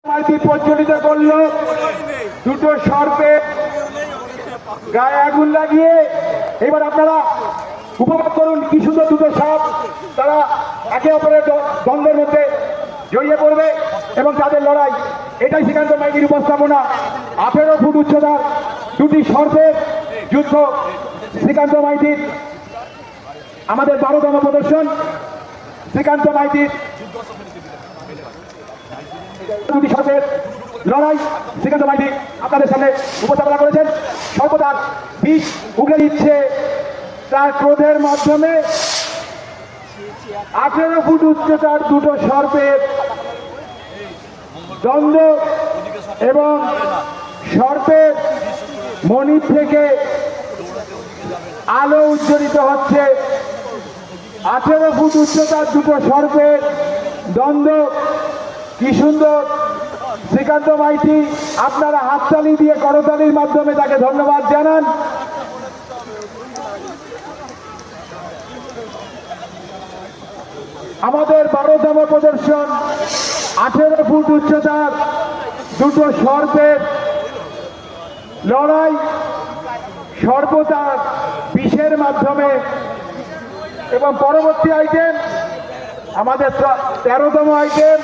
প্রজ্বলিত করলো দুটো সর্পে গায়ে আগুন লাগিয়ে। এবার আপনারা উপভোগ করুন কি সুন্দর দুটো সাপ, তারা একে অপরের দ্বন্দ্বের মধ্যে জড়িয়ে পড়বে এবং তাদের লড়াই। এটাই শ্রীকান্ত মাইতির উপস্থাপনা। 18 ফুট উচ্চতার দুটি সর্পের যুদ্ধ শ্রীকান্ত মাইতির, আমাদের 12তম প্রদর্শন শ্রীকান্ত মাইতির দুটি সর্পের লড়াই। শ্রীকান্ত মাইতি আপনাদের সামনে উপস্থাপনা করেছেন। সর্বদার বিষ উগড়ে দিচ্ছে তার ক্রোধের মাধ্যমে। 18 ফুট উচ্চতার দুটো সর্পের দ্বন্দ্ব এবং সর্পের মণি থেকে আলো উজ্জ্বলিত হচ্ছে। 18 ফুট উচ্চতার দুটো সর্পের দ্বন্দ্ব, কি সুন্দর। শ্রীকান্ত মাইতি আপনারা হাততালি দিয়ে করতালির মাধ্যমে তাকে ধন্যবাদ জানান। আমাদের 12তম প্রদর্শন 18 ফুট উচ্চতার দুটো সর্পের লড়াই। সর্বদার বিষের মাধ্যমে। এবং পরবর্তী আইটেম আমাদের 13তম আইটেম